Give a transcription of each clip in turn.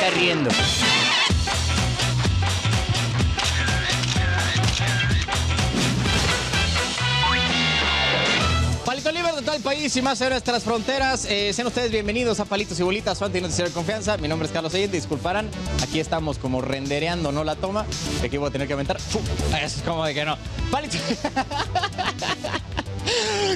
vaya riendo. Palito Libre de todo el país y más allá de nuestras fronteras. Sean ustedes bienvenidos a Palitos y Bolitas, su antinoticiero de confianza. Mi nombre es Carlos Allende, disculparán. Aquí estamos como rendereando, ¿no? La toma. De aquí voy a tener que aventar. Es como de que no. Palitos.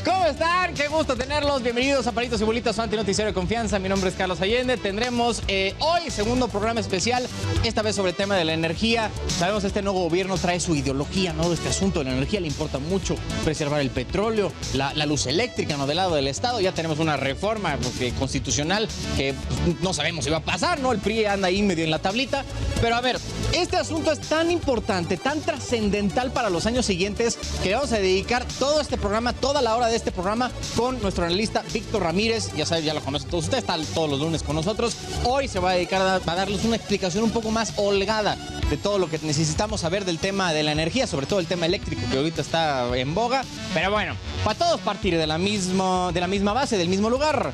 ¿Cómo están? Qué gusto tenerlos. Bienvenidos a Palitos y Bolitas, su antinoticiero de confianza. Mi nombre es Carlos Allende. Tendremos hoy segundo programa especial, esta vez sobre el tema de la energía. Sabemos que este nuevo gobierno trae su ideología, ¿no? De este asunto de la energía. Le importa mucho preservar el petróleo, la luz eléctrica, ¿no? Del lado del Estado. Ya tenemos una reforma constitucional que no sabemos si va a pasar, ¿no? El PRI anda ahí medio en la tablita. Pero a ver, este asunto es tan importante, tan trascendental para los años siguientes que vamos a dedicar todo este programa, toda la hora de este programa con nuestro analista Víctor Ramírez. Ya saben, ya lo conocen todos ustedes, está todos los lunes con nosotros. Hoy se va a dedicar a darles una explicación un poco más holgada de todo lo que necesitamos saber del tema de la energía, sobre todo el tema eléctrico que ahorita está en boga. Pero bueno, para todos partir de la misma base, del mismo lugar.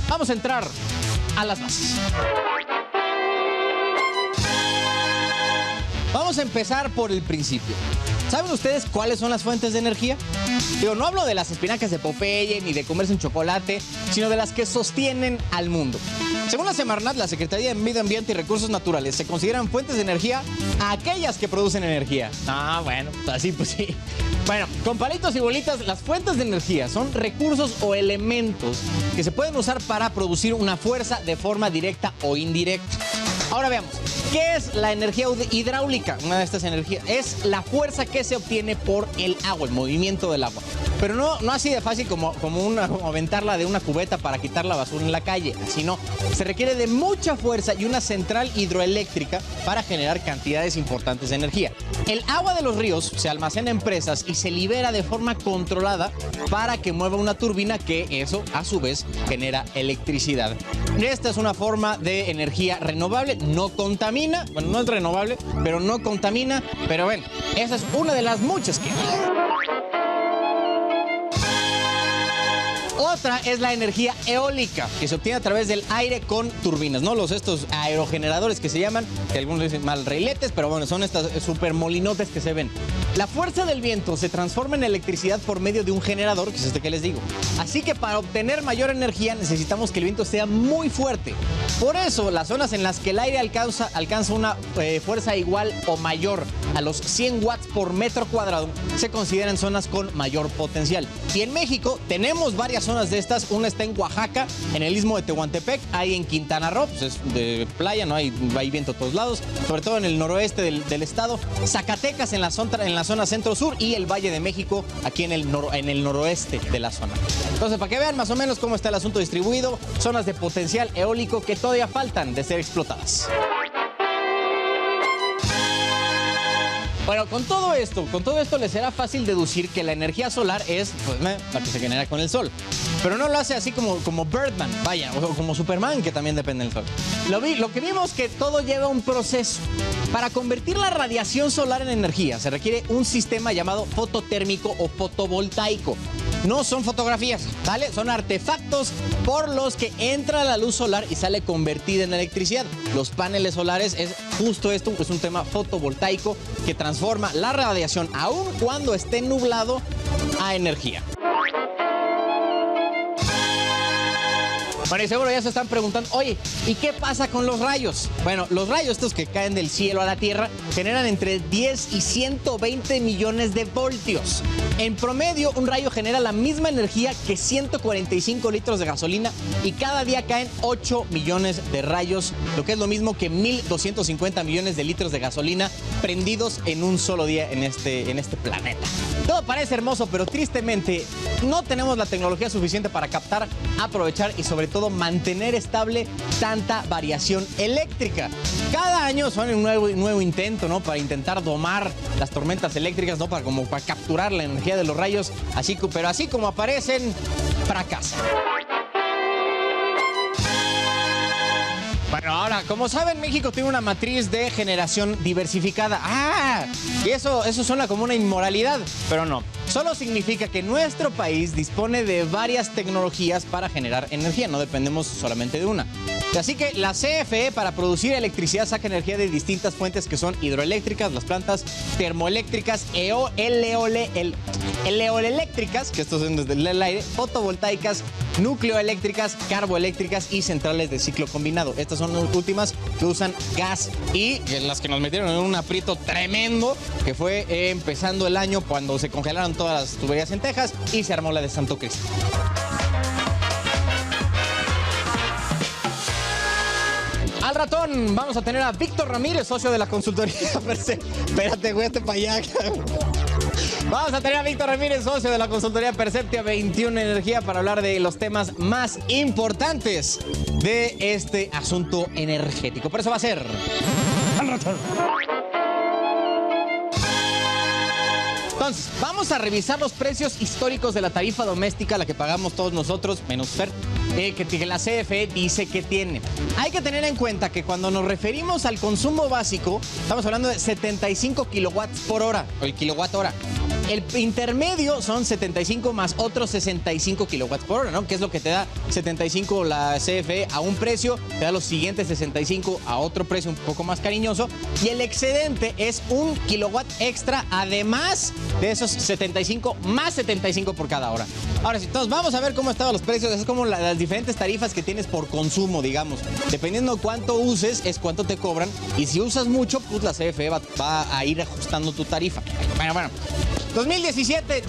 Vamos a entrar a las bases. Vamos a empezar por el principio. ¿Saben ustedes cuáles son las fuentes de energía? Digo, no hablo de las espinacas de Popeye ni de comerse un chocolate, sino de las que sostienen al mundo. Según la Semarnat, la Secretaría de Medio Ambiente y Recursos Naturales, se consideran fuentes de energía a aquellas que producen energía. Ah, bueno, así pues sí. Bueno, con palitos y bolitas, las fuentes de energía son recursos o elementos que se pueden usar para producir una fuerza de forma directa o indirecta. Ahora veamos, ¿qué es la energía hidráulica? Una de estas energías es la fuerza que se obtiene por el agua, el movimiento del agua. Pero no así de fácil como aventarla de una cubeta para quitar la basura en la calle, así no. Se requiere de mucha fuerza y una central hidroeléctrica para generar cantidades importantes de energía. El agua de los ríos se almacena en presas y se libera de forma controlada para que mueva una turbina que eso, a su vez, genera electricidad. Esta es una forma de energía renovable, no contamina, bueno, no es renovable, pero no contamina, pero bueno, esa es una de las muchas que hay. Otra es la energía eólica, que se obtiene a través del aire con turbinas, ¿no? Estos aerogeneradores que se llaman, que algunos dicen mal reiletes, pero bueno, son estas supermolinotes que se ven. La fuerza del viento se transforma en electricidad por medio de un generador, que es este que les digo. Así que para obtener mayor energía necesitamos que el viento sea muy fuerte. Por eso, las zonas en las que el aire alcanza una fuerza igual o mayor a los 100 watts por metro cuadrado se consideran zonas con mayor potencial. Y en México tenemos varias zonas de estas. Una está en Oaxaca, en el istmo de Tehuantepec, hay en Quintana Roo, pues es de playa, no hay viento a todos lados, sobre todo en el noroeste del estado, Zacatecas en la zona centro-sur y el Valle de México aquí en el noroeste de la zona. Entonces, para que vean más o menos cómo está el asunto distribuido, zonas de potencial eólico que todavía faltan de ser explotadas. Bueno, con todo esto les será fácil deducir que la energía solar es la que se genera con el sol. Pero no lo hace así como Birdman, vaya, o como Superman, que también depende del sol. Lo que vimos que todo lleva un proceso. Para convertir la radiación solar en energía se requiere un sistema llamado fototérmico o fotovoltaico. No son fotografías, ¿vale? Son artefactos por los que entra la luz solar y sale convertida en electricidad. Los paneles solares es justo esto, es un tema fotovoltaico que transforma la radiación, aun cuando esté nublado, a energía. Bueno, y seguro ya se están preguntando, oye, ¿y qué pasa con los rayos? Bueno, los rayos estos que caen del cielo a la Tierra generan entre 10 y 120 millones de voltios. En promedio, un rayo genera la misma energía que 145 litros de gasolina y cada día caen 8 millones de rayos, lo que es lo mismo que 1.250 millones de litros de gasolina prendidos en un solo día en este planeta. Todo parece hermoso, pero tristemente no tenemos la tecnología suficiente para captar, aprovechar y sobre todo mantener estable tanta variación eléctrica. Cada año son un nuevo intento, ¿no? Para intentar domar las tormentas eléctricas, ¿no? Para capturar la energía de los rayos, pero así como aparecen, fracasan. Bueno, ahora, como saben, México tiene una matriz de generación diversificada. Y eso suena como una inmoralidad, pero no. Solo significa que nuestro país dispone de varias tecnologías para generar energía, no dependemos solamente de una. Así que la CFE para producir electricidad saca energía de distintas fuentes que son hidroeléctricas, las plantas termoeléctricas, eoeléctricas, que estos son desde el aire, fotovoltaicas, nucleoeléctricas, carboeléctricas y centrales de ciclo combinado. Estas son las últimas que usan gas y las que nos metieron en un aprieto tremendo, que fue empezando el año cuando se congelaron todas las tuberías en Texas y se armó la de Santo Cristo. Al ratón vamos a tener a Víctor Ramírez, socio de la consultoría. Espérate, güey, para allá. Vamos a tener a Víctor Ramírez, socio de la consultoría Perceptia 21 Energía, para hablar de los temas más importantes de este asunto energético. Por eso va a ser al ratón. Entonces, vamos a revisar los precios históricos de la tarifa doméstica, la que pagamos todos nosotros, menos Fer, que la CFE dice que tiene. Hay que tener en cuenta que cuando nos referimos al consumo básico, estamos hablando de 75 kilowatts por hora, o el kilowatt hora. El intermedio son 75 más otros 65 kilowatts por hora, ¿no? Que es lo que te da 75 la CFE a un precio, te da los siguientes 65 a otro precio un poco más cariñoso, y el excedente es 1 kilowatt extra, además de esos 75 más 75 por cada hora. Ahora sí, entonces vamos a ver cómo estaban los precios. Es como las diferentes tarifas que tienes por consumo, digamos. Dependiendo cuánto uses, es cuánto te cobran, y si usas mucho, pues la CFE va a ir ajustando tu tarifa. Bueno. 2007,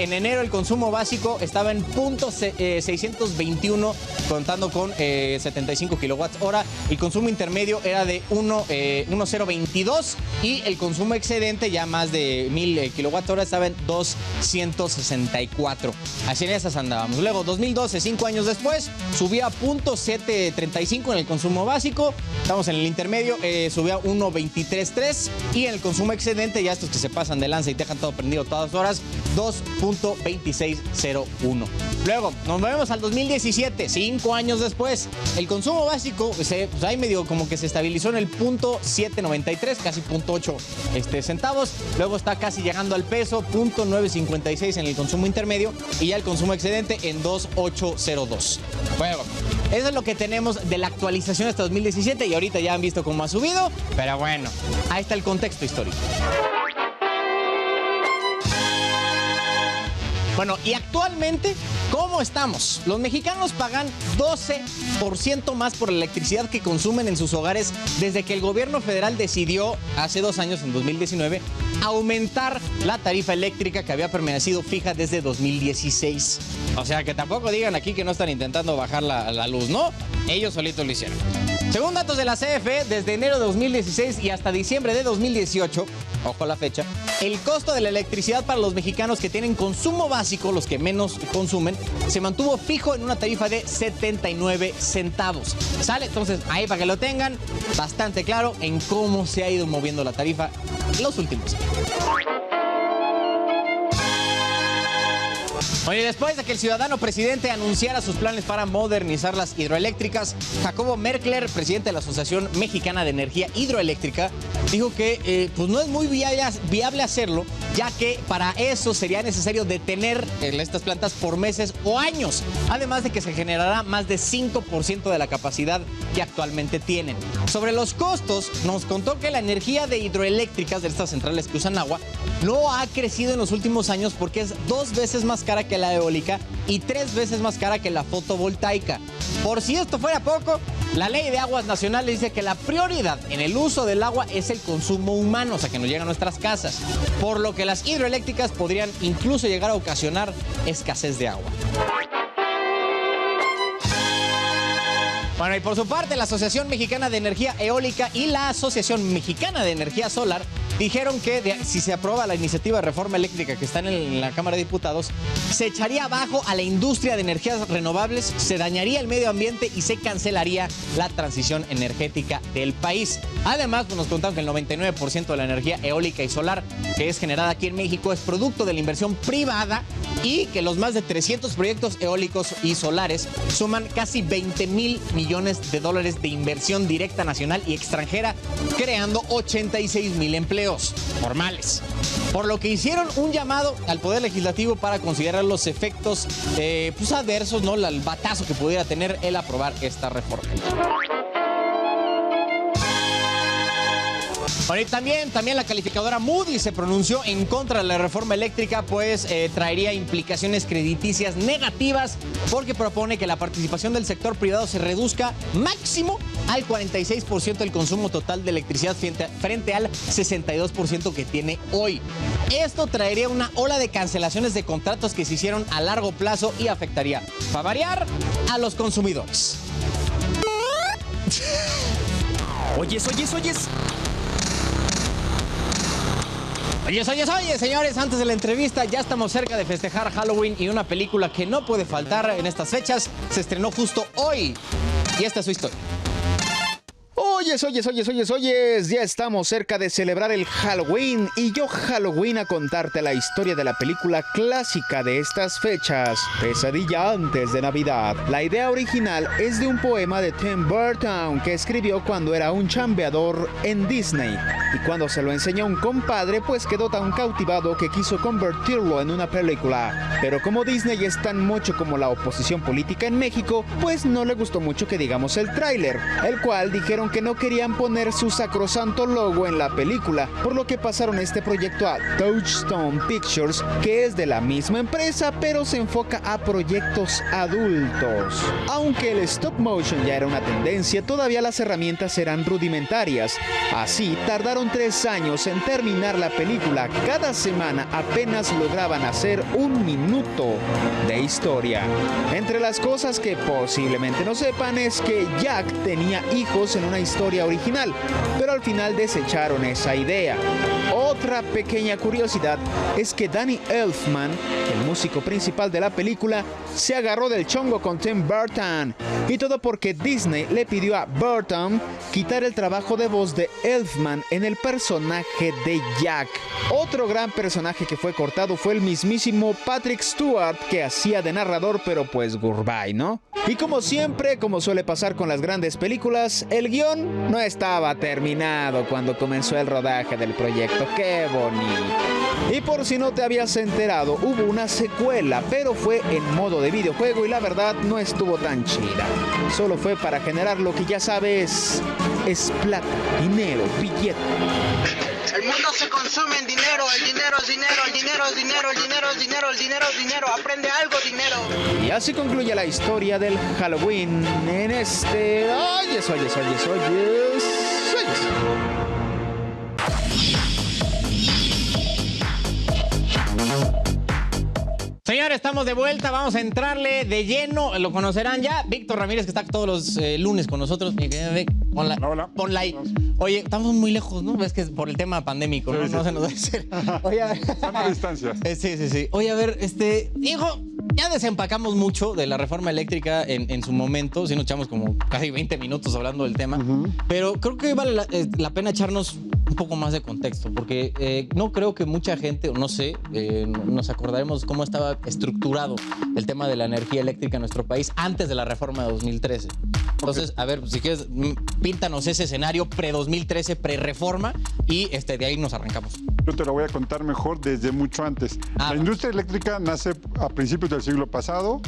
en enero el consumo básico estaba en .621, contando con 75 kilowatts hora. El consumo intermedio era de 1.022 y el consumo excedente, ya más de 1000 kilowatts hora, estaba en 264. Así en esas andábamos. Luego, 2012, 5 años después, subió a .735 en el consumo básico. Estamos en el intermedio, subió a 1.233 y en el consumo excedente, ya estos que se pasan de lanza y te dejan todo prendido todas horas, 2.2601. Luego, nos movemos al 2017, 5 años después. El consumo básico, pues ahí medio como que se estabilizó en el .793, casi .8 centavos. Luego está casi llegando al peso, .956 en el consumo intermedio, y ya el consumo excedente en 2.802. Bueno, eso es lo que tenemos de la actualización hasta 2017, y ahorita ya han visto cómo ha subido, pero bueno, ahí está el contexto histórico. Bueno, y actualmente, ¿cómo estamos? Los mexicanos pagan 12% más por la electricidad que consumen en sus hogares desde que el gobierno federal decidió, hace 2 años, en 2019, aumentar la tarifa eléctrica que había permanecido fija desde 2016. O sea, que tampoco digan aquí que no están intentando bajar la luz, ¿no? Ellos solitos lo hicieron. Según datos de la CFE, desde enero de 2016 y hasta diciembre de 2018, ojo la fecha, el costo de la electricidad para los mexicanos que tienen consumo básico, los que menos consumen, se mantuvo fijo en una tarifa de 79 centavos. ¿Sale? Entonces, ahí para que lo tengan bastante claro en cómo se ha ido moviendo la tarifa los últimos años. Oye, después de que el ciudadano presidente anunciara sus planes para modernizar las hidroeléctricas, Jacobo Merkler, presidente de la Asociación Mexicana de Energía Hidroeléctrica, dijo que pues no es muy viable hacerlo, ya que para eso sería necesario detener estas plantas por meses o años, además de que se generará más de 5% de la capacidad que actualmente tienen. Sobre los costos, nos contó que la energía de hidroeléctricas de estas centrales que usan agua no ha crecido en los últimos años porque es 2 veces más cara que la eólica y 3 veces más cara que la fotovoltaica. Por si esto fuera poco, la Ley de Aguas Nacionales dice que la prioridad en el uso del agua es el consumo humano, o sea, que nos llega a nuestras casas, por lo que las hidroeléctricas podrían incluso llegar a ocasionar escasez de agua. Bueno, y por su parte, la Asociación Mexicana de Energía Eólica y la Asociación Mexicana de Energía Solar dijeron que si se aprueba la iniciativa de reforma eléctrica que está en la Cámara de Diputados, se echaría abajo a la industria de energías renovables, se dañaría el medio ambiente y se cancelaría la transición energética del país. Además, pues nos contaron que el 99% de la energía eólica y solar que es generada aquí en México es producto de la inversión privada y que los más de 300 proyectos eólicos y solares suman casi 20,000 millones de dólares de inversión directa nacional y extranjera, creando 86,000 empleos. feos, formales. Por lo que hicieron un llamado al Poder Legislativo para considerar los efectos adversos, ¿no? El batazo que pudiera tener el aprobar esta reforma. Bueno, y también la calificadora Moody's se pronunció en contra de la reforma eléctrica, pues traería implicaciones crediticias negativas porque propone que la participación del sector privado se reduzca máximo al 46% del consumo total de electricidad frente al 62% que tiene hoy. Esto traería una ola de cancelaciones de contratos que se hicieron a largo plazo y afectaría, para variar, a los consumidores. Oyes. Oye, señores, antes de la entrevista ya estamos cerca de festejar Halloween y una película que no puede faltar en estas fechas se estrenó justo hoy. Y esta es su historia. Oyes, ya estamos cerca de celebrar el Halloween y yo Halloween a contarte la historia de la película clásica de estas fechas, Pesadilla antes de Navidad. La idea original es de un poema de Tim Burton que escribió cuando era un chambeador en Disney y cuando se lo enseñó a un compadre pues quedó tan cautivado que quiso convertirlo en una película. Pero como Disney es tan mucho como la oposición política en México, pues no le gustó mucho que digamos el tráiler, el cual dijeron que no querían poner su sacrosanto logo en la película, por lo que pasaron este proyecto a Touchstone Pictures, que es de la misma empresa, pero se enfoca a proyectos adultos. Aunque el stop motion ya era una tendencia, todavía las herramientas eran rudimentarias. Así, tardaron 3 años en terminar la película. Cada semana apenas lograban hacer 1 minuto de historia. Entre las cosas que posiblemente no sepan es que Jack tenía hijos en una historia original, pero al final desecharon esa idea. Otra pequeña curiosidad es que Danny Elfman, el músico principal de la película, se agarró del chongo con Tim Burton, y todo porque Disney le pidió a Burton quitar el trabajo de voz de Elfman en el personaje de Jack. Otro gran personaje que fue cortado fue el mismísimo Patrick Stewart, que hacía de narrador, pero pues goodbye, ¿no? Y como siempre, como suele pasar con las grandes películas, el guión no estaba terminado cuando comenzó el rodaje del proyecto. ¡Qué bonito! Y por si no te habías enterado, hubo una secuela, pero fue en modo de videojuego y la verdad no estuvo tan chida. Solo fue para generar lo que ya sabes, es plata, dinero, billete. El mundo se consume en dinero, el dinero es dinero, el dinero es dinero, el dinero es dinero, el dinero es dinero, aprende algo, dinero. Y así concluye la historia del Halloween en este... Oyes. Señores, estamos de vuelta, vamos a entrarle de lleno, lo conocerán ya, Víctor Ramírez, que está todos los lunes con nosotros. Hola. Ponla ahí. Oye, estamos muy lejos, ¿no? Ves que es por el tema pandémico, ¿no? Sí. No se nos va a hacer. Oye, a ver. Sana distancia. Sí. Oye, a ver, hijo, ya desempacamos mucho de la reforma eléctrica en su momento, sí nos echamos como casi 20 minutos hablando del tema, pero creo que vale la pena echarnos un poco más de contexto, porque no creo que mucha gente, o no sé, nos acordaremos cómo estaba estructurado el tema de la energía eléctrica en nuestro país antes de la reforma de 2013. Entonces, a ver, si quieres, píntanos ese escenario pre-2013, pre-reforma, y de ahí nos arrancamos. Yo te lo voy a contar mejor desde mucho antes. La industria eléctrica nace a principios del siglo pasado,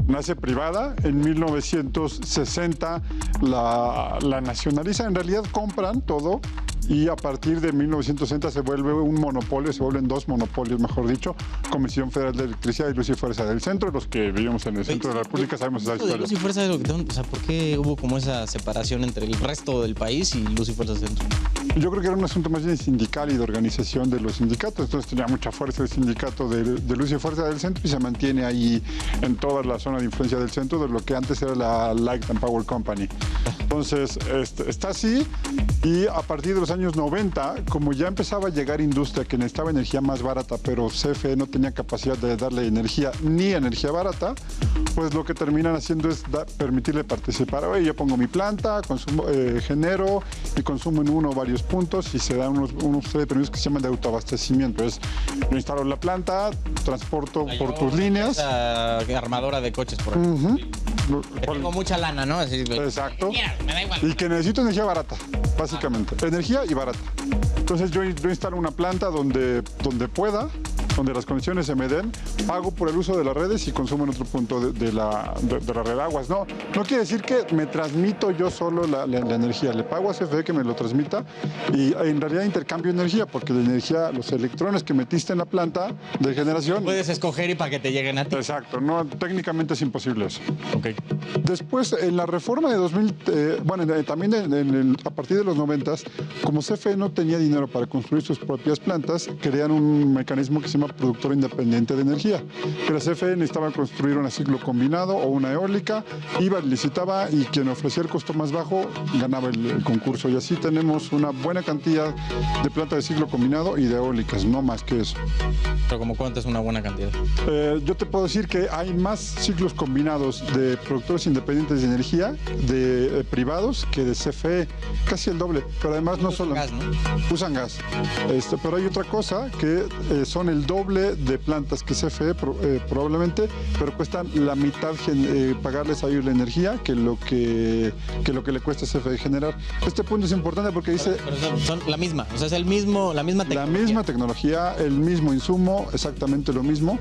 nace privada. En 1960 la nacionalizan, en realidad compran todo. Y a partir de 1960 se vuelve un monopolio, se vuelven 2 monopolios, mejor dicho, Comisión Federal de Electricidad y Luz y Fuerza del Centro. Los que vivimos en el centro de la República sabemos esa historia. Luz y Fuerza de lo que, o sea, ¿por qué hubo como esa separación entre el resto del país y Luz y Fuerza del Centro? Yo creo que era un asunto más bien sindical y de organización de los sindicatos. Entonces tenía mucha fuerza el sindicato de Luz y Fuerza del Centro y se mantiene ahí en toda la zona de influencia del centro de lo que antes era la Light and Power Company. Entonces está así, y a partir de los años 90, como ya empezaba a llegar industria que necesitaba energía más barata, pero CFE no tenía capacidad de darle energía ni energía barata, pues lo que terminan haciendo es permitirle participar. Oye, yo pongo mi planta, consumo, genero y consumo en uno o varios puntos, y se dan unos permisos que se llaman de autoabastecimiento. Es, yo instalo la planta, transporto por tus líneas. Esa armadora de coches, por ejemplo. Tengo mucha lana, ¿no? Así, Exacto. mira, me da igual. Y que necesito energía barata, básicamente. Energía y barata. Entonces yo instalo una planta donde pueda, donde las condiciones se me den, pago por el uso de las redes y consumo en otro punto de la red aguas. No quiere decir que me transmito yo solo la energía. Le pago a CFE que me lo transmita y en realidad intercambio energía, porque la energía, los electrones que metiste en la planta de generación... Puedes escoger y para que te lleguen a ti. Exacto, no, técnicamente es imposible eso. Ok. Después, en la reforma de 2000, también a partir de los 90s, como CFE no tenía dinero para construir sus propias plantas, crean un mecanismo que se llama productor independiente de energía. Que la CFE necesitaba construir un ciclo combinado o una eólica, iba, licitaba y quien ofrecía el costo más bajo ganaba el concurso. Y así tenemos una buena cantidad de plantas de ciclo combinado y de eólicas, no más que eso. Pero como cuánto es una buena cantidad. Yo te puedo decir que hay más ciclos combinados de productores independientes de energía, de privados, que de CFE, casi el doble. Pero además no solo... Gas, ¿no? Usan gas. Pero hay otra cosa que son el doble de plantas que CFE probablemente, pero cuestan la mitad pagarles a ellos la energía que lo que le cuesta a CFE generar. Este punto es importante porque dice... Pero son la misma, o sea, es la misma tecnología. La misma tecnología, el mismo insumo, exactamente lo mismo,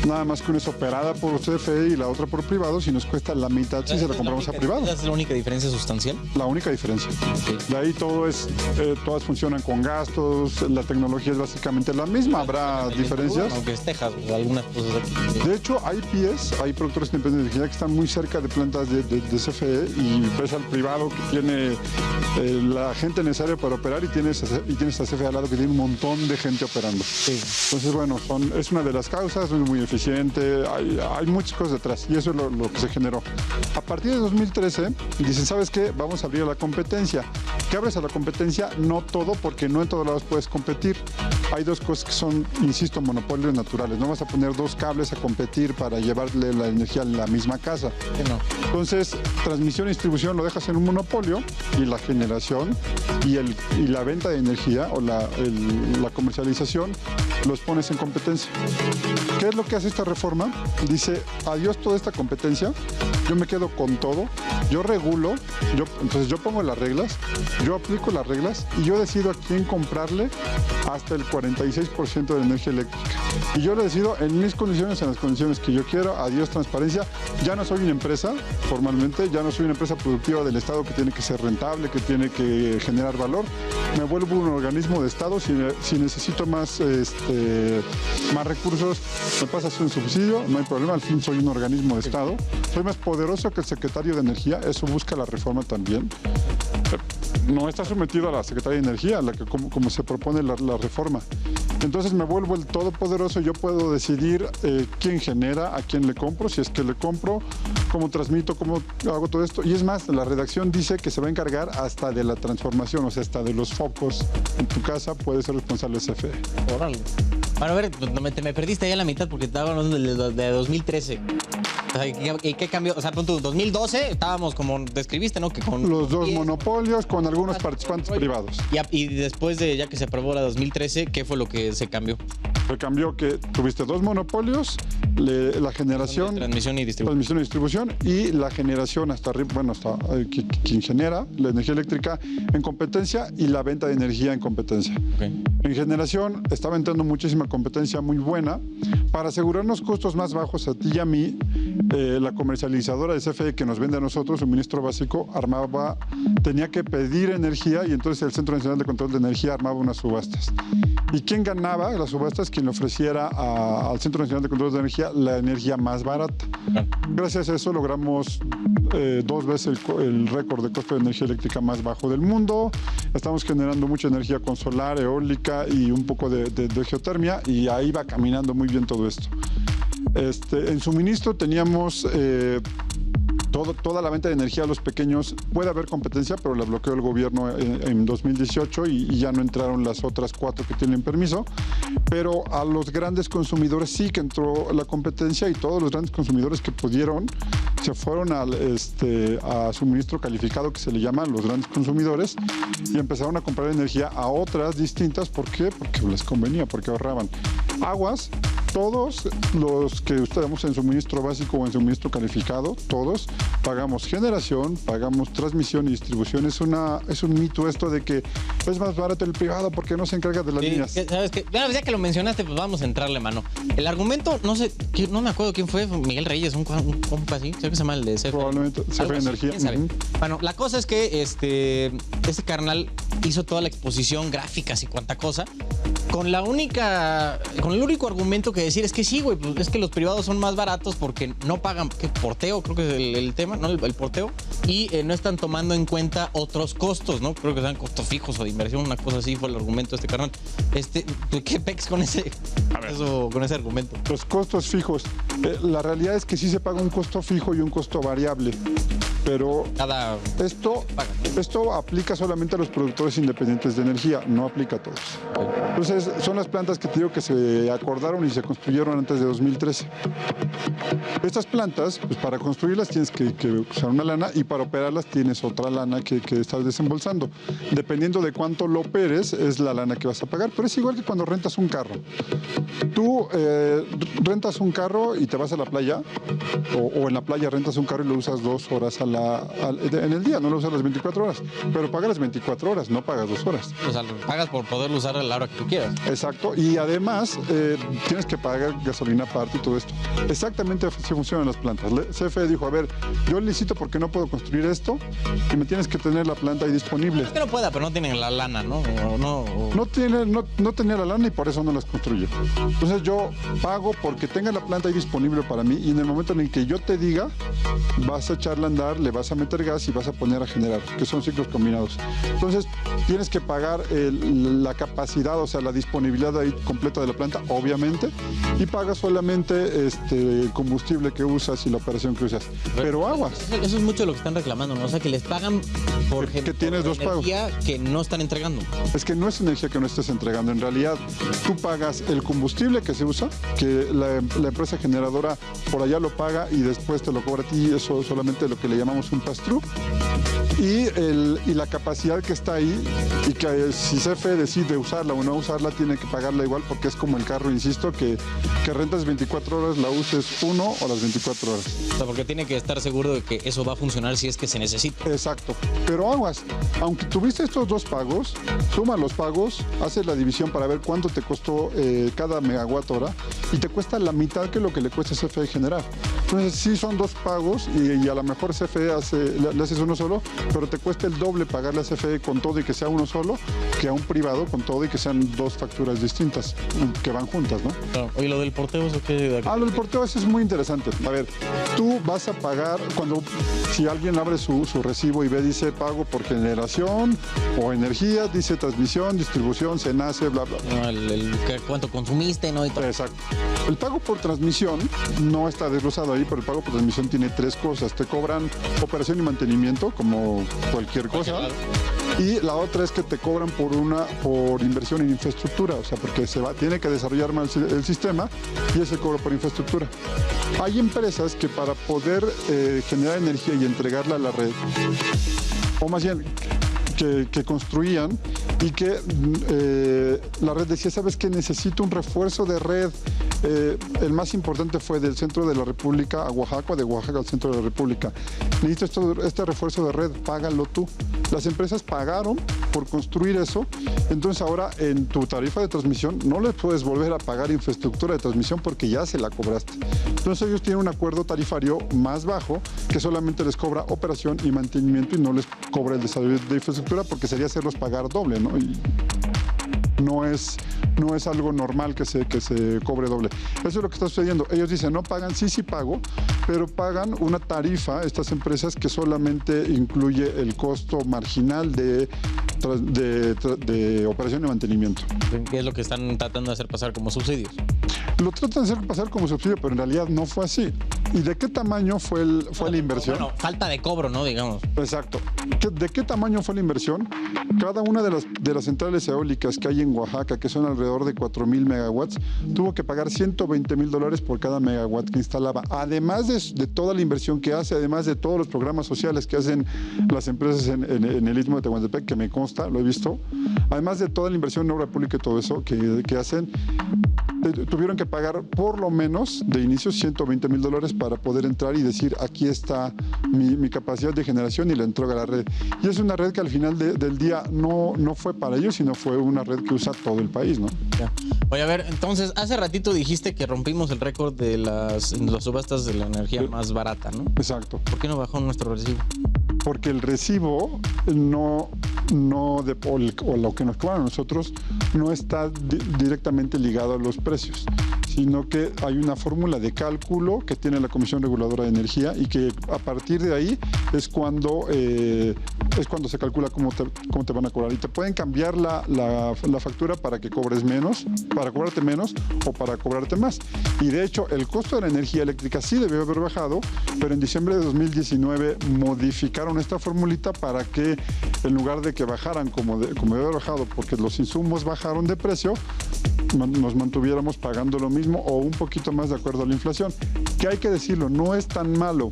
nada más que una es operada por CFE y la otra por privados y nos cuesta la mitad si se la compramos a privado. ¿Esa es la única diferencia sustancial? La única diferencia. Okay. De ahí todas funcionan con gastos, la tecnología es básicamente la misma, habrá diferencias. Aunque es Texas o algunas cosas aquí. De hecho, hay productores independientes de energía que están muy cerca de plantas de CFE y ves al privado que tiene la gente necesaria para operar y tienes a CFE al lado que tiene un montón de gente operando. Sí. Entonces, bueno, es una de las causas, es muy eficiente, hay muchas cosas detrás y eso es lo que se generó. A partir de 2013, dicen, ¿sabes qué? Vamos a abrir a la competencia. ¿Qué abres a la competencia? No todo, porque no en todos lados puedes competir. Hay dos cosas que son, insisto, monopolios naturales. No vas a poner dos cables a competir para llevarle la energía a la misma casa. Sí, no. Entonces, transmisión y distribución lo dejas en un monopolio y la generación y la venta de energía o la comercialización los pones en competencia. ¿Qué es lo que hace esta reforma? Dice, adiós toda esta competencia, yo me quedo con todo, yo regulo, entonces yo pongo las reglas, yo aplico las reglas y yo decido a quién comprarle hasta el 46% de la energía eléctrica. Y yo lo decido en mis condiciones, en las condiciones que yo quiero, adiós transparencia. Ya no soy una empresa, formalmente, ya no soy una empresa productiva del Estado que tiene que ser rentable, que tiene que generar valor. Me vuelvo un organismo de Estado, si necesito más recursos, me pasa a ser un subsidio, no hay problema, al fin soy un organismo de Estado. Soy más poderoso que el secretario de Energía, eso busca la reforma también. No está sometido a la Secretaría de Energía, como se propone la reforma. Entonces me vuelvo el todopoderoso, yo puedo decidir quién genera, a quién le compro, si es que le compro, cómo transmito, cómo hago todo esto. Y es más, la redacción dice que se va a encargar hasta de la transformación, o sea, hasta de los focos en tu casa puede ser responsable CFE. Órale. Bueno, a ver, me perdiste ahí a la mitad porque estaba hablando de 2013. O sea, ¿y qué cambió? O sea, pronto, 2012 estábamos como describiste, ¿no? Que con los dos monopolios, con algunos participantes privados. Y después de ya que se aprobó la 2013, ¿qué fue lo que se cambió? Se cambió que tuviste dos monopolios, la generación, transmisión y distribución y la generación hasta arriba, bueno, hasta quien genera la energía eléctrica en competencia y la venta de energía en competencia. Okay. En generación estaba entrando muchísima competencia muy buena. Para asegurarnos costos más bajos a ti y a mí, la comercializadora de CFE que nos vende a nosotros, suministro básico, tenía que pedir energía y entonces el Centro Nacional de Control de Energía armaba unas subastas. ¿Y quién ganaba las subastas? Quien le ofreciera al Centro Nacional de Control de Energía la energía más barata. Gracias a eso logramos 2 veces el récord de costo de energía eléctrica más bajo del mundo. Estamos generando mucha energía con solar, eólica y un poco de geotermia y ahí va caminando muy bien todo esto. En suministro teníamos toda la venta de energía a los pequeños. Puede haber competencia, pero la bloqueó el gobierno en 2018 y ya no entraron las otras 4 que tienen permiso. Pero a los grandes consumidores sí que entró la competencia y todos los grandes consumidores que pudieron se fueron a suministro calificado, que se le llama, los grandes consumidores, y empezaron a comprar energía a otras distintas. ¿Por qué? Porque les convenía, porque ahorraban. Aguas Todos los que estamos en suministro básico o en suministro calificado, todos pagamos generación, pagamos transmisión y distribución. Es un mito esto de que es más barato el privado porque no se encarga de las líneas. ¿Sabes qué? Ya que lo mencionaste, pues vamos a entrarle, mano. El argumento, no me acuerdo quién fue, Miguel Reyes, un compa así, creo que se llama el de CFE. Probablemente CFE Energía. ¿Quién sabe? Bueno, la cosa es que este carnal hizo toda la exposición, gráficas y cuanta cosa, con el único argumento que decir es que sí, güey, pues es que los privados son más baratos porque no pagan, ¿qué? Porteo, creo que es el tema, ¿no? El porteo, y no están tomando en cuenta otros costos, ¿no? Creo que sean costos fijos o de inversión, una cosa así fue el argumento de este carnal. ¿Qué pex con ese argumento? Los costos fijos. La realidad es que sí se paga un costo fijo y un costo variable. Pero esto aplica solamente a los productores independientes de energía, no aplica a todos. Entonces, son las plantas que te digo que se acordaron y se construyeron antes de 2013. Estas plantas, pues para construirlas tienes que usar una lana y para operarlas tienes otra lana que estás desembolsando. Dependiendo de cuánto lo operes, es la lana que vas a pagar. Pero es igual que cuando rentas un carro. Tú rentas un carro y te vas a la playa, o en la playa rentas un carro y lo usas 2 horas en el día, no lo usas las 24 horas, pero pagas las 24 horas, no pagas 2 horas. O sea, pagas por poderlo usar a la hora que tú quieras. Exacto, y además tienes que pagar gasolina aparte y todo esto. Exactamente así funcionan las plantas. CFE dijo, a ver, yo licito porque no puedo construir esto y me tienes que tener la planta ahí disponible. Es que no pueda, pero no tienen la lana, ¿no? No tenía la lana y por eso no las construye. Entonces yo pago porque tenga la planta ahí disponible para mí y en el momento en el que yo te diga, vas a echarla a andar, le vas a meter gas y vas a poner a generar, que son ciclos combinados. Entonces tienes que pagar la capacidad, o sea, la disponibilidad ahí completa de la planta, obviamente, y pagas solamente el combustible que usas y la operación que usas. Pero aguas. Eso es mucho lo que están reclamando, ¿no? O sea, que les pagan por que tienes dos energía pagos que no están entregando. Es que no es energía que no estés entregando. En realidad, tú pagas el combustible que se usa, que la empresa generadora por allá lo paga y después te lo cobra a ti. Eso solamente lo que le llamamos un pass-through. Y la capacidad que está ahí, y que si CFE decide usarla o no usarla, tiene que pagarla igual, porque es como el carro, insisto, que rentas 24 horas, la uses 1 o las 24 horas. O sea, porque tiene que estar seguro de que eso va a funcionar si es que se necesita. Exacto. Pero aguas, aunque tuviste estos dos pagos, suma los pagos, haces la división para ver cuánto te costó cada megawatt hora, y te cuesta la mitad que lo que le cuesta CFE generar. Entonces sí son dos pagos y a lo mejor CFE le haces uno solo, pero te cuesta el doble pagarle a CFE con todo y que sea uno solo, que a un privado con todo y que sean dos facturas distintas, que van juntas, ¿no? Claro. Oye, ¿lo del porteo eso qué? Lo del porteo eso es muy interesante. A ver, tú vas a pagar si alguien abre su recibo y dice pago por generación o energía, dice transmisión, distribución, se nace, bla, bla, bla. ¿Cuánto consumiste, no? Y todo. Exacto. El pago por transmisión no está desglosado ahí, pero el pago por transmisión tiene 3 cosas. Te cobran operación y mantenimiento, como cualquier cosa. Claro. Y la otra es que te cobran por inversión en infraestructura, o sea, porque tiene que desarrollar más el sistema y ese cobro por infraestructura. Hay empresas que para poder generar energía y entregarla a la red, o más bien que construían, y que la red decía, ¿sabes qué? Necesito un refuerzo de red. El más importante fue del centro de la República a Oaxaca, de Oaxaca al centro de la República. Necesito este refuerzo de red, págalo tú. Las empresas pagaron por construir eso, entonces ahora en tu tarifa de transmisión no les puedes volver a pagar infraestructura de transmisión porque ya se la cobraste. Entonces ellos tienen un acuerdo tarifario más bajo que solamente les cobra operación y mantenimiento y no les cobra el desarrollo de infraestructura, porque sería hacerlos pagar doble, ¿no? Y no es algo normal que se cobre doble. Eso es lo que está sucediendo. Ellos dicen, no pagan, sí pago, pero pagan una tarifa, estas empresas, que solamente incluye el costo marginal de operación y mantenimiento. ¿Qué es lo que están tratando de hacer pasar como subsidios? Lo tratan de hacer pasar como subsidio, pero en realidad no fue así. ¿Y de qué tamaño fue la inversión? Bueno, falta de cobro, ¿no? Digamos. Exacto. ¿De qué tamaño fue la inversión? Cada una de las centrales eólicas que hay en Oaxaca, que son alrededor de 4,000 megawatts, tuvo que pagar $120,000 por cada megawatt que instalaba. Además de toda la inversión que hace, además de todos los programas sociales que hacen las empresas en el Istmo de Tehuantepec, que me consta, lo he visto, además de toda la inversión en obra pública y todo eso que hacen, tuvieron que pagar por lo menos de inicio $120,000 para poder entrar y decir, aquí está mi capacidad de generación, y la entrega a la red. Y es una red que al final del día no fue para ellos, sino fue una red que usa todo el país, ¿no? Ya. Oye, a ver, entonces, hace ratito dijiste que rompimos el récord de las subastas de la energía más barata, ¿no? Exacto. ¿Por qué no bajó nuestro recibo? Porque el recibo o lo que nos cobran a nosotros no está directamente ligado a los precios, sino que hay una fórmula de cálculo que tiene la Comisión Reguladora de Energía, y que a partir de ahí es cuando se calcula cómo te van a cobrar. Y te pueden cambiar la factura para que cobres menos, para cobrarte menos o para cobrarte más. Y de hecho, el costo de la energía eléctrica sí debió haber bajado, pero en diciembre de 2019 modificaron esta formulita para que, en lugar de que bajaran como debió haber bajado, porque los insumos bajaron de precio, nos mantuviéramos pagando lo mismo o un poquito más de acuerdo a la inflación. Que hay que decirlo, no es tan malo,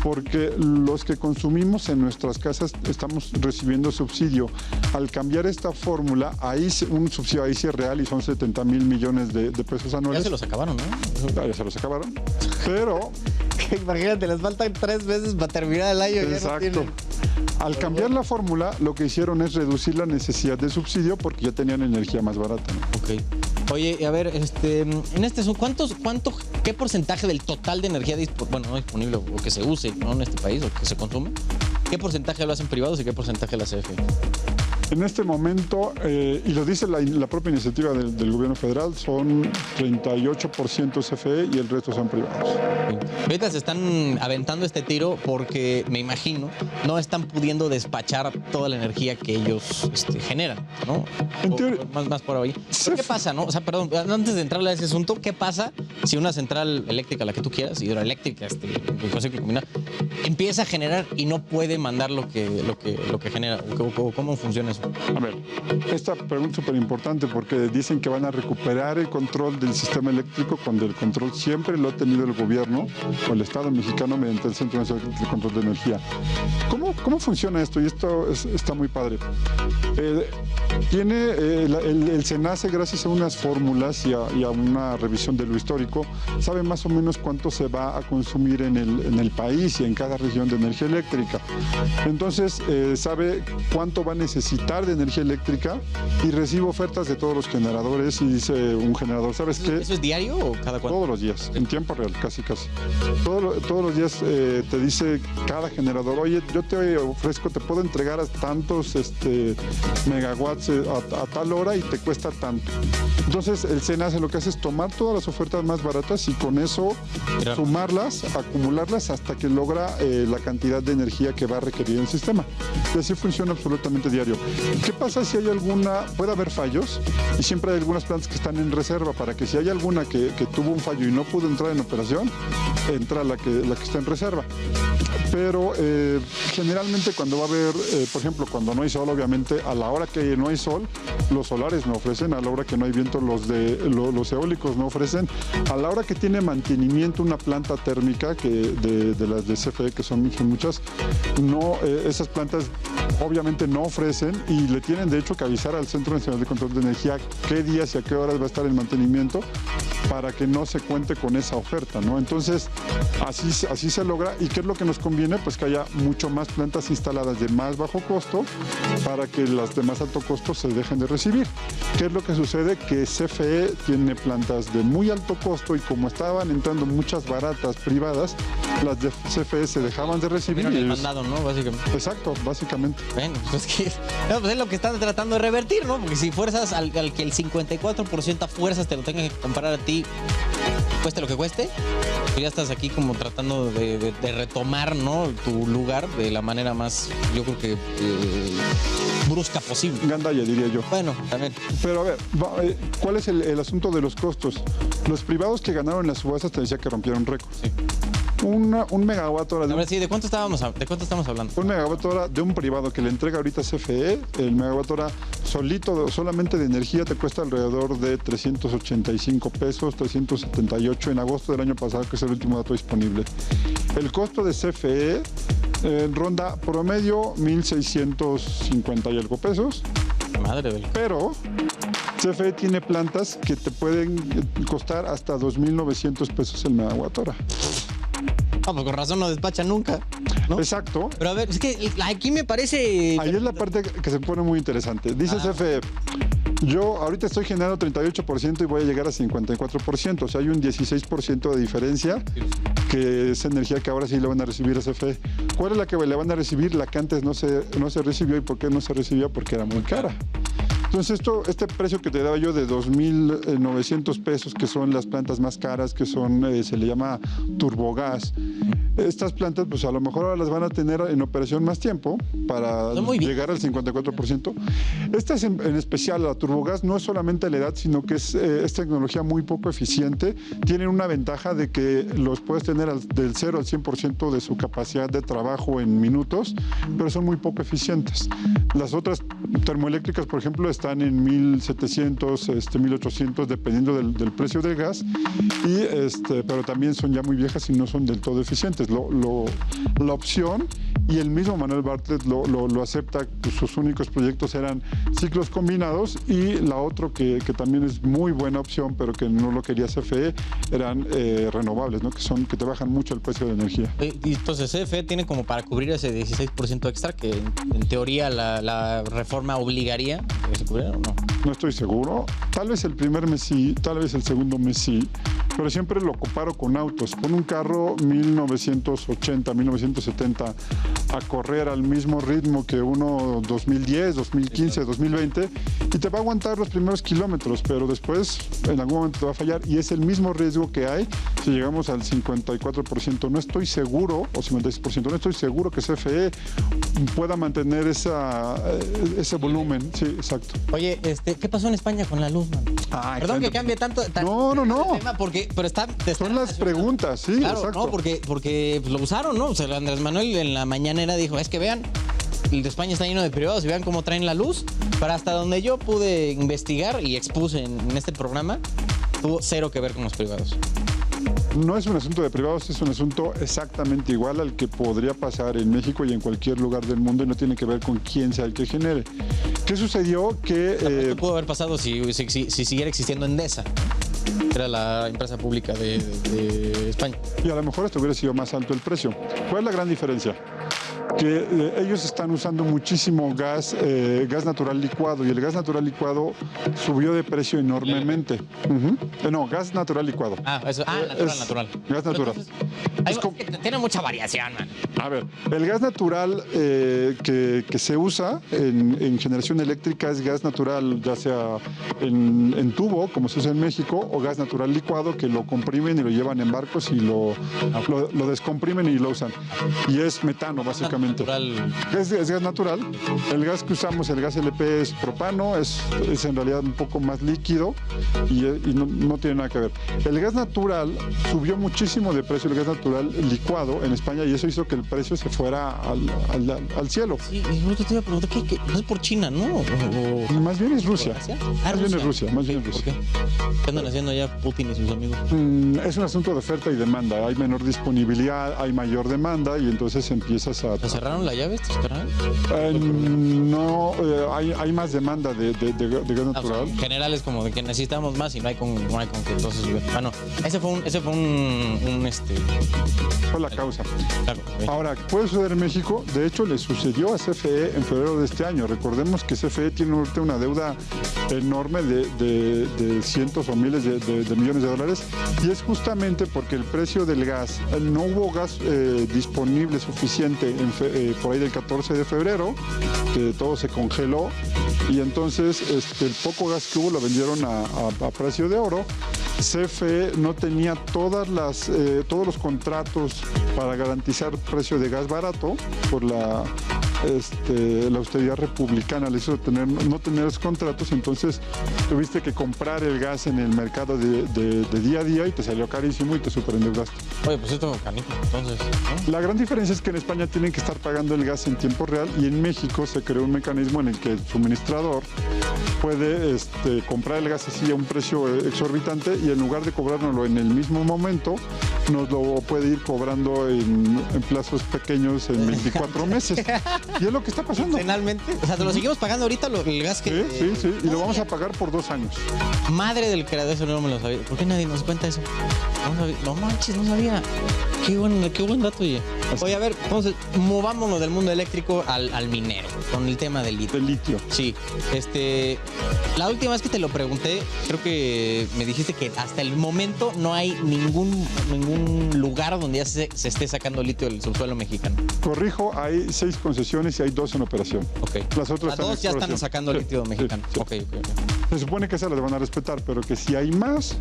porque los que consumimos en nuestras casas estamos recibiendo subsidio. Al cambiar esta fórmula, ahí un subsidio ahí sí es real, y son 70,000 millones de pesos anuales. Ya se los acabaron, ¿no? Ya se los acabaron. Pero... Imagínate, les faltan 3 meses para terminar el año. Exacto. Ya no tienen. Al cambiar la fórmula, lo que hicieron es reducir la necesidad de subsidio porque ya tenían energía más barata, ¿no? Ok. Oye, a ver, ¿qué porcentaje del total de energía no disponible o que se use, ¿no?, en este país, o que se consume? ¿Qué porcentaje lo hacen privados y qué porcentaje la CFE? En este momento, y lo dice la propia iniciativa del gobierno federal, son 38% CFE y el resto son privados. Ahorita se están aventando este tiro porque, me imagino, no están pudiendo despachar toda la energía que ellos generan, ¿no? Más por ahí. ¿Qué pasa, no? O sea, perdón, antes de entrarle a ese asunto, ¿qué pasa si una central eléctrica, la que tú quieras, hidroeléctrica, ciclo combinado, empieza a generar y no puede mandar lo que genera? ¿Cómo funciona eso? A ver, esta pregunta es súper importante porque dicen que van a recuperar el control del sistema eléctrico, cuando el control siempre lo ha tenido el gobierno o el Estado mexicano mediante el Centro Nacional de Control de Energía. ¿Cómo funciona esto? Y esto está muy padre. El SENACE, gracias a unas fórmulas y a una revisión de lo histórico, sabe más o menos cuánto se va a consumir en el país y en cada región de energía eléctrica. Entonces, sabe cuánto va a necesitar de energía eléctrica y recibe ofertas de todos los generadores, y dice un generador, ¿sabes qué? ¿Eso es diario o cada cuánto? Todos los días, en tiempo real, casi. Todos los días te dice cada generador, oye, yo te ofrezco, te puedo entregar a tantos megawatts a tal hora y te cuesta tanto. Entonces el SENACE lo que hace es tomar todas las ofertas más baratas y con eso sumarlas, acumularlas hasta que logra la cantidad de energía que va a requerir el sistema. Y así funciona absolutamente diario. ¿Qué pasa si hay puede haber fallos? Y siempre hay algunas plantas que están en reserva para que si hay alguna que tuvo un fallo y no pudo entrar en operación, entra la que está en reserva. Pero generalmente cuando va a haber, por ejemplo, cuando no hay sol, obviamente a la hora que no hay sol, los solares no ofrecen, a la hora que no hay viento, los eólicos no ofrecen, a la hora que tiene mantenimiento una planta térmica de las de CFE, que son muchas, esas plantas obviamente no ofrecen, y le tienen de hecho que avisar al Centro Nacional de Control de Energía qué días y a qué horas va a estar el mantenimiento para que no se cuente con esa oferta, ¿no? Entonces, así se logra. ¿Y qué es lo que nos conviene? Pues que haya mucho más plantas instaladas de más bajo costo para que las de más alto costo se dejen de recibir. ¿Qué es lo que sucede? Que CFE tiene plantas de muy alto costo, y como estaban entrando muchas baratas privadas, las de CFE se dejaban de recibir. El mandado, ¿no? Básicamente. Exacto, básicamente. Bueno, pues es lo que están tratando de revertir, ¿no? Porque si fuerzas al que el 54% a fuerzas te lo tengan que comprar a ti, cueste lo que cueste, pues ya estás aquí como tratando de retomar, ¿no?, tu lugar de la manera más, yo creo que brusca posible. Gandalla, diría yo. Bueno, también. Pero a ver, ¿cuál es el asunto de los costos? Los privados que ganaron en las subastas te decía que rompieron récord. Sí. Un megawatt hora A ver, sí, ¿de cuánto estamos hablando? Un megawatt hora de un privado que le entrega ahorita CFE, el megawatt hora solamente de energía te cuesta alrededor de 385 pesos, 378 en agosto del año pasado, que es el último dato disponible. El costo de CFE ronda promedio 1,650 y algo pesos. Madre del... Pero CFE tiene plantas que te pueden costar hasta 2,900 pesos el megawatt-hora. Ah, pues con razón no despacha nunca, ¿no? Exacto. Pero a ver, es que aquí me parece... Ahí es la parte que se pone muy interesante. Dice CFE, yo ahorita estoy generando 38% y voy a llegar a 54%. O sea, hay un 16% de diferencia, que es energía que ahora sí le van a recibir a CFE. ¿Cuál es la que le van a recibir? La que antes no se recibió. ¿Y por qué no se recibió? Porque era muy cara. Entonces, este precio que te daba yo de 2,900 pesos, que son las plantas más caras, que son, se le llama turbogás. Estas plantas, pues a lo mejor ahora las van a tener en operación más tiempo para llegar al 54%. Esta es en especial, la turbogás, no es solamente la edad, sino que es tecnología muy poco eficiente. Tienen una ventaja de que los puedes tener del 0 al 100% de su capacidad de trabajo en minutos, pero son muy poco eficientes. Las otras termoeléctricas, por ejemplo, están en 1,700, 1,800, dependiendo del precio del gas, pero también son ya muy viejas y no son del todo eficientes. La opción, y el mismo Manuel Bartlett lo acepta, pues sus únicos proyectos eran ciclos combinados, y la otra que también es muy buena opción, pero que no lo quería CFE, eran renovables, ¿no? Que te bajan mucho el precio de energía. Y entonces CFE tiene como para cubrir ese 16% extra, que en teoría la reforma obligaría a que se cubriera, ¿o no? No estoy seguro. Tal vez el primer mes sí, tal vez el segundo mes sí, pero siempre lo comparo con autos. Pon un carro 1980, 1970 a correr al mismo ritmo que uno 2010, 2015, 2020, y te va a aguantar los primeros kilómetros, pero después en algún momento te va a fallar, y es el mismo riesgo que hay si llegamos al 54%. No estoy seguro, o 56%, no estoy seguro que CFE pueda mantener ese volumen. Sí, exacto. Oye, ¿qué pasó en España con la luz, man? Perdón que cambie tanto no. el tema, pero son las preguntas, sí, claro, exacto. No, porque lo usaron, ¿no? O sea, Andrés Manuel en la mañanera dijo, es que vean, el de España está lleno de privados y vean cómo traen la luz. Pero hasta donde yo pude investigar y expuse en este programa, tuvo cero que ver con los privados. No es un asunto de privados, es un asunto exactamente igual al que podría pasar en México y en cualquier lugar del mundo, y no tiene que ver con quién sea el que genere. ¿Qué sucedió? Esto pudo haber pasado si siguiera existiendo Endesa, era la empresa pública de España. Y a lo mejor esto hubiera sido más alto el precio. ¿Cuál es la gran diferencia? Que ellos están usando muchísimo gas natural licuado, y el gas natural licuado subió de precio enormemente. No, gas natural licuado. Natural. Gas natural. Entonces, tiene mucha variación, man. A ver, el gas natural que se usa en generación eléctrica es gas natural, ya sea en tubo, como se usa en México, o gas natural licuado, que lo comprimen y lo llevan en barcos y lo descomprimen y lo usan. Y es metano, básicamente. Es gas natural. El gas que usamos, el gas LP, es propano, es en realidad un poco más líquido y no tiene nada que ver. El gas natural subió muchísimo de precio, el gas natural licuado en España, y eso hizo que el precio se fuera al cielo. Sí, y yo te iba a preguntar, ¿qué? No es por China, ¿no? Más bien es Rusia. Más bien es Rusia. ¿Por qué? ¿Qué andan haciendo allá Putin y sus amigos? Es un asunto de oferta y demanda. Hay menor disponibilidad, hay mayor demanda, y entonces empiezas a... ¿Se cerraron la llave estos canales? No, hay más demanda de gas natural. O sea, en general es como de que necesitamos más y no hay con que entonces... Bueno, ese fue un fue la causa. Claro. Ahora, ¿puede suceder en México? De hecho, le sucedió a CFE en febrero de este año. Recordemos que CFE tiene una deuda enorme de cientos o miles de millones de dólares, y es justamente porque el precio del gas, no hubo gas disponible suficiente por ahí del 14 de febrero, que todo se congeló, y entonces el poco gas que hubo lo vendieron a precio de oro. CFE no tenía todos los contratos para garantizar precio de gas barato por la austeridad republicana le hizo no tener los contratos, entonces tuviste que comprar el gas en el mercado de día a día y te salió carísimo y te superendeudaste. Oye, pues esto canijo, entonces, ¿no? La gran diferencia es que en España tienen que estar pagando el gas en tiempo real, y en México se creó un mecanismo en el que el suministrador puede comprar el gas así a un precio exorbitante, y en lugar de cobrárnoslo en el mismo momento, nos lo puede ir cobrando en plazos pequeños en 24 meses. Y es lo que está pasando. Finalmente, o sea, te lo seguimos pagando ahorita el gas que... Sí, y lo vamos a pagar por 2 años. Madre del creador, eso no me lo sabía. ¿Por qué nadie nos cuenta eso? No manches, no sabía. Qué buen dato, oye. Oye, a ver, entonces, movámonos del mundo eléctrico al minero, con el tema del litio. Del litio. Sí, la última vez que te lo pregunté, creo que me dijiste que hasta el momento no hay ningún lugar donde ya se esté sacando litio del subsuelo mexicano. Corrijo, hay 6 concesiones y hay 2 en operación. Ok. Las otras Dos ya están sacando litio mexicano. Sí. Ok. Se supone que esas las van a respetar, pero que si hay más,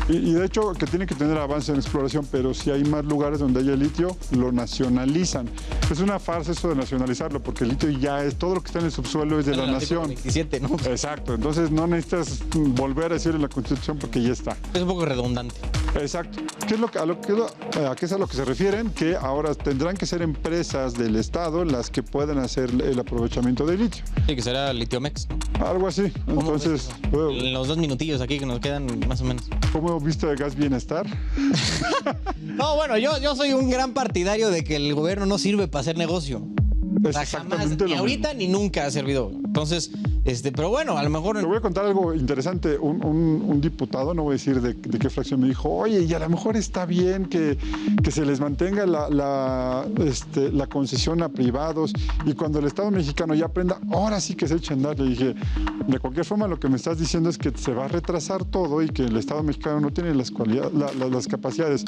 y de hecho que tiene que tener avance en exploración, pero si hay más lugares donde haya litio, lo nacionalizan. Es una farsa eso de nacionalizarlo, porque el litio ya es, todo lo que está en el subsuelo es de la nación. 27, ¿no? Exacto, entonces no necesitas volver a decir en la Constitución porque ya está. Es un poco redundante. Exacto. ¿Qué es a qué es a lo que se refieren? Que ahora tendrán que ser empresas del Estado las que puedan hacer el aprovechamiento del litio. Sí, que será Litiomex, ¿no? Algo así. Entonces, En los 2 minutillos aquí que nos quedan, más o menos. ¿cómo viste de Gas Bienestar? No, bueno, yo soy un gran partidario de que el gobierno no sirve para hacer negocio. O Es sea, jamás, exactamente ni lo ahorita mismo. ni nunca ha servido. Entonces, pero bueno, a lo mejor... Te voy a contar algo interesante. Un diputado, no voy a decir de qué fracción, me dijo, oye, y a lo mejor está bien que se les mantenga la concesión a privados y cuando el Estado mexicano ya aprenda, ahora sí que se eche a andar. Le dije, de cualquier forma lo que me estás diciendo es que se va a retrasar todo y que el Estado mexicano no tiene las capacidades.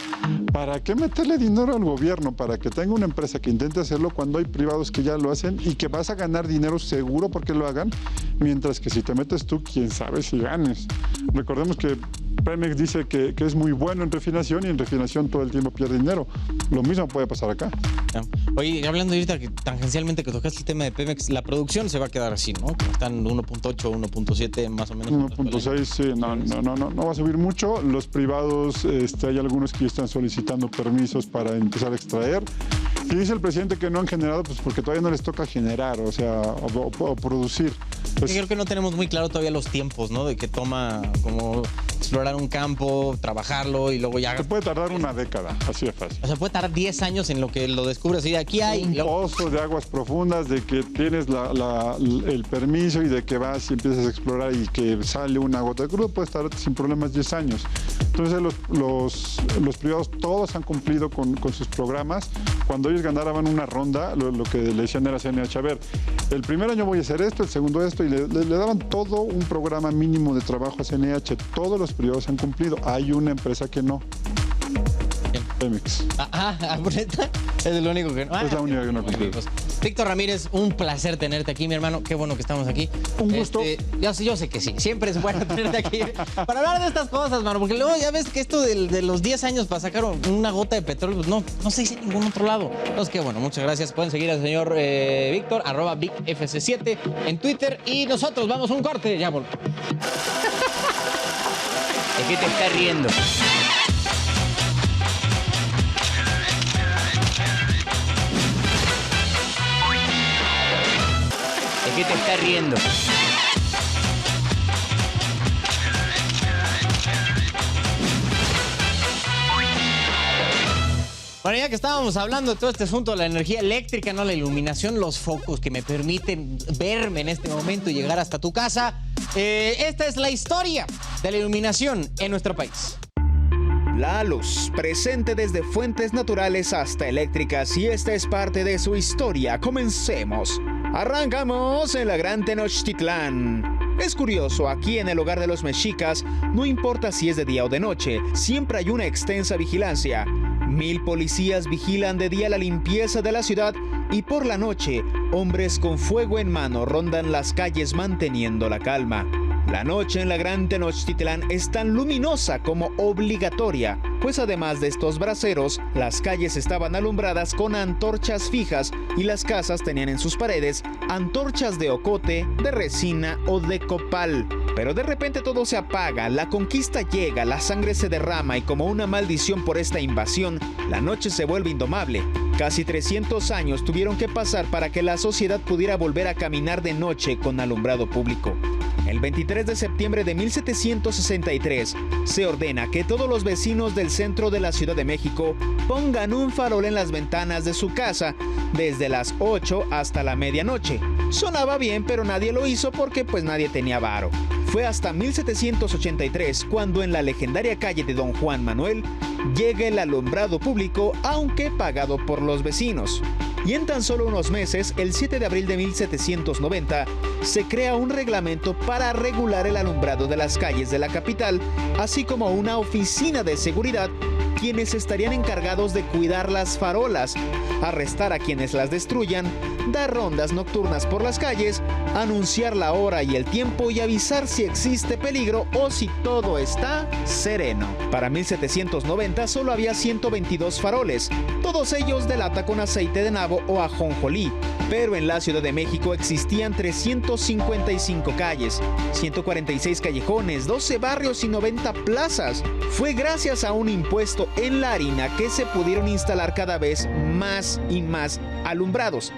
¿Para qué meterle dinero al gobierno? Para que tenga una empresa que intente hacerlo cuando hay privados que ya lo hacen y que vas a ganar dinero seguro porque lo hagan, mientras que si te metes tú, quién sabe si ganes. Recordemos que Pemex dice que es muy bueno en refinación y en refinación todo el tiempo pierde dinero. Lo mismo puede pasar acá. Oye, hablando ahorita que tangencialmente que tocaste el tema de Pemex, la producción se va a quedar así, ¿no? Están 1.8, 1.7 más o menos. 1.6, sí, no va a subir mucho. Los privados, hay algunos que ya están solicitando permisos para empezar a extraer. Y dice el presidente que no han generado, pues porque todavía no les toca generar, o sea, o producir. Pues, creo que no tenemos muy claro todavía los tiempos, ¿no? De que toma como explorar un campo, trabajarlo y luego ya... se puede tardar una década, así de fácil. O sea, puede tardar 10 años en lo que lo descubres. Y aquí hay... Un pozo de aguas profundas, de que tienes el permiso y de que vas y empiezas a explorar y que sale una gota de crudo, puede estar sin problemas 10 años. Entonces los privados todos han cumplido con sus programas. Cuando ellos ganaban una ronda, lo que le decían era CNH, a ver, el primer año voy a hacer esto, el segundo esto, y le daban todo un programa mínimo de trabajo a CNH. Todos los privados han cumplido. Hay una empresa que no. Pemex. ¿Neta? Es el único que no. Es la única que no cumple. Víctor Ramírez, un placer tenerte aquí, mi hermano. Qué bueno que estamos aquí. Un gusto. Yo sé que sí. Siempre es bueno tenerte aquí para hablar de estas cosas, mano. Porque luego ya ves que esto de los 10 años para sacar una gota de petróleo, pues no se dice en ningún otro lado. Entonces, qué bueno. Muchas gracias. Pueden seguir al señor Víctor, @VicFC7 en Twitter. Y nosotros vamos a un corte. Ya volvemos. ¿De qué te estás riendo? ¿De qué te estás riendo? Bueno, ya que estábamos hablando de todo este asunto de la energía eléctrica, ¿no? La iluminación, los focos que me permiten verme en este momento y llegar hasta tu casa. Esta es la historia de la iluminación en nuestro país. La luz, presente desde fuentes naturales hasta eléctricas, y esta es parte de su historia. Comencemos. Arrancamos en la Gran Tenochtitlán. Es curioso, aquí en el hogar de los mexicas, no importa si es de día o de noche, siempre hay una extensa vigilancia. 1000 policías vigilan de día la limpieza de la ciudad y por la noche, hombres con fuego en mano rondan las calles manteniendo la calma. La noche en la Gran Tenochtitlán es tan luminosa como obligatoria, pues además de estos braseros, las calles estaban alumbradas con antorchas fijas y las casas tenían en sus paredes antorchas de ocote, de resina o de copal. Pero de repente todo se apaga, la conquista llega, la sangre se derrama y como una maldición por esta invasión, la noche se vuelve indomable. Casi 300 años tuvieron que pasar para que la sociedad pudiera volver a caminar de noche con alumbrado público. El 23 de septiembre de 1763 se ordena que todos los vecinos del centro de la Ciudad de México pongan un farol en las ventanas de su casa desde las 8 hasta la medianoche. Sonaba bien, pero nadie lo hizo porque pues nadie tenía varo. Fue hasta 1783 cuando en la legendaria calle de Don Juan Manuel llega el alumbrado público, aunque pagado por los vecinos. Y en tan solo unos meses, el 7 de abril de 1790, se crea un reglamento para regular el alumbrado de las calles de la capital, así como una oficina de seguridad, quienes estarían encargados de cuidar las farolas, arrestar a quienes las destruyan, dar rondas nocturnas por las calles, anunciar la hora y el tiempo y avisar si existe peligro o si todo está sereno. Para 1790 solo había 122 faroles, todos ellos de lata con aceite de nabo o ajonjolí, pero en la Ciudad de México existían 355 calles, 146 callejones, 12 barrios y 90 plazas. Fue gracias a un impuesto en la harina que se pudieron instalar cada vez más y más alumbrados.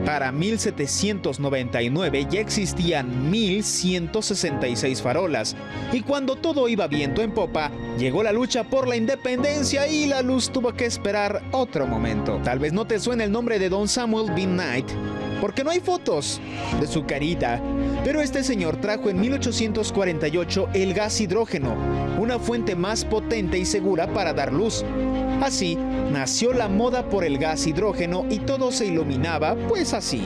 Para 1799 ya existían 1,166 farolas, y cuando todo iba viento en popa, llegó la lucha por la independencia y la luz tuvo que esperar otro momento. Tal vez no te suene el nombre de Don Samuel B. Knight, porque no hay fotos de su carita, pero este señor trajo en 1848 el gas hidrógeno, una fuente más potente y segura para dar luz. Así, nació la moda por el gas hidrógeno y todo se iluminaba pues así.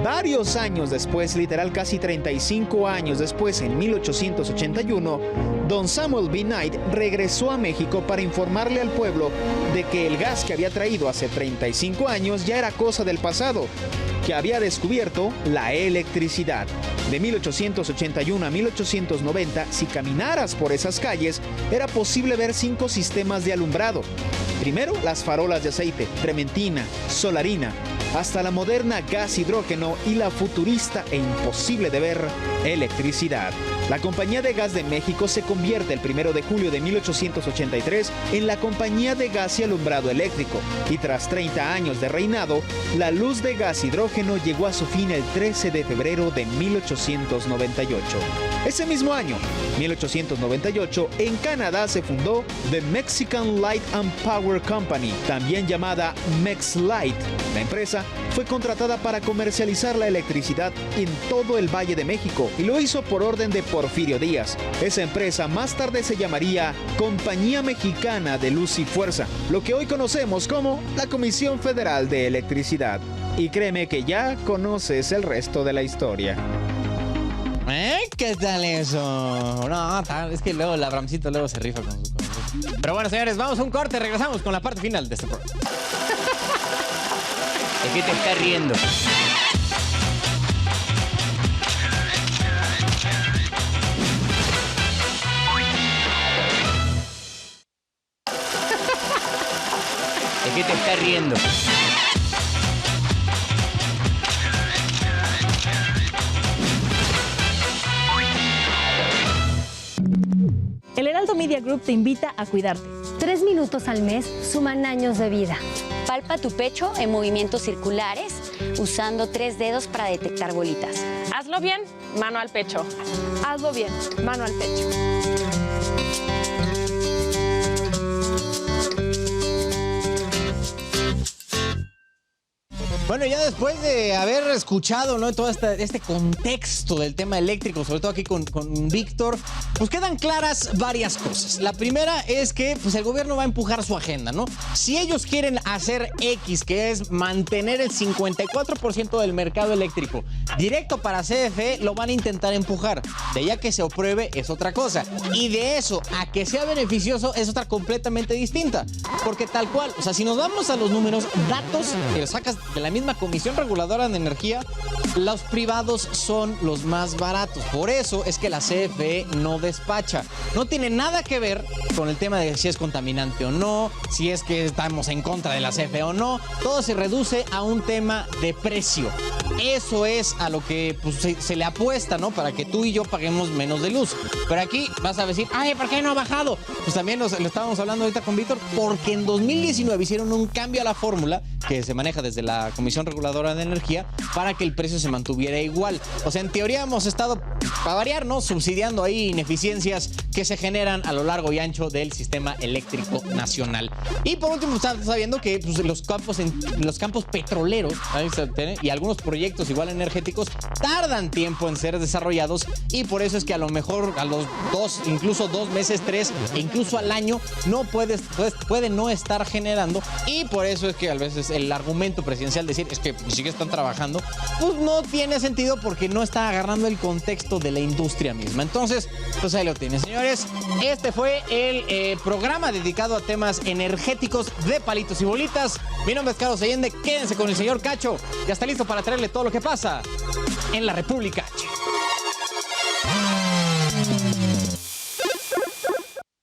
Varios años después, literal casi 35 años después, en 1881, Don Samuel B. Knight regresó a México para informarle al pueblo de que el gas que había traído hace 35 años ya era cosa del pasado, que había descubierto la electricidad. De 1881 a 1890, si caminaras por esas calles, era posible ver 5 sistemas de alumbrado. Primero, las farolas de aceite, trementina, solarina, hasta la moderna gas hidrógeno y la futurista e imposible de ver electricidad. La Compañía de Gas de México se convierte el 1 de julio de 1883 en la Compañía de Gas y Alumbrado Eléctrico, y tras 30 años de reinado, la luz de gas hidrógeno llegó a su fin el 13 de febrero de 1898. Ese mismo año, 1898, en Canadá se fundó The Mexican Light and Power Company, también llamada MexLight. La empresa fue contratada para comercializar la electricidad en todo el Valle de México y lo hizo por orden de Porfirio Díaz. Esa empresa más tarde se llamaría Compañía Mexicana de Luz y Fuerza, lo que hoy conocemos como la Comisión Federal de Electricidad. Y créeme que ya conoces el resto de la historia. ¿Qué tal eso? No, es que luego el Abramcito luego se rifa con su... Pero bueno, señores, vamos a un corte, regresamos con la parte final de este programa. ¿De qué te estás riendo? ¿De qué te estás riendo? El Heraldo Media Group te invita a cuidarte. 3 minutos al mes suman años de vida. Palpa tu pecho en movimientos circulares usando 3 dedos para detectar bolitas. Hazlo bien, mano al pecho. Hazlo bien, mano al pecho. Bueno, ya después de haber escuchado, ¿no?, todo este contexto del tema eléctrico, sobre todo aquí con Víctor, pues quedan claras varias cosas. La primera es que pues, el gobierno va a empujar su agenda, ¿no? Si ellos quieren hacer X, que es mantener el 54% del mercado eléctrico directo para CFE, lo van a intentar empujar. De ahí a que se apruebe es otra cosa. Y de eso a que sea beneficioso es otra completamente distinta. Porque tal cual, o sea, si nos vamos a los números, datos que los sacas de la misma Comisión Reguladora de Energía, los privados son los más baratos. Por eso es que la CFE no despacha. No tiene nada que ver con el tema de si es contaminante o no, si es que estamos en contra de la CFE o no. Todo se reduce a un tema de precio. Eso es a lo que pues, se le apuesta, ¿no? Para que tú y yo paguemos menos de luz. Pero aquí vas a decir, ay, ¿por qué no ha bajado? Pues también lo estábamos hablando ahorita con Víctor, porque en 2019 hicieron un cambio a la fórmula que se maneja desde la Comisión Comisión Reguladora de Energía para que el precio se mantuviera igual. O sea, en teoría hemos estado, para variar, ¿no?, subsidiando ahí ineficiencias que se generan a lo largo y ancho del sistema eléctrico nacional. Y por último, está sabiendo que pues, los campos petroleros y algunos proyectos igual energéticos tardan tiempo en ser desarrollados, y por eso es que a lo mejor a los 2, incluso 2 meses, 3 e incluso al año no puede no estar generando, y por eso es que a veces el argumento presidencial decir es que sí que están trabajando, pues no tiene sentido porque no está agarrando el contexto de la industria misma. Entonces, pues ahí lo tienen, señores. Este fue el programa dedicado a temas energéticos de Palitos y Bolitas. Mi nombre es Carlos Allende, quédense con el señor Cacho, ya está listo para traerle todo lo que pasa en la República H.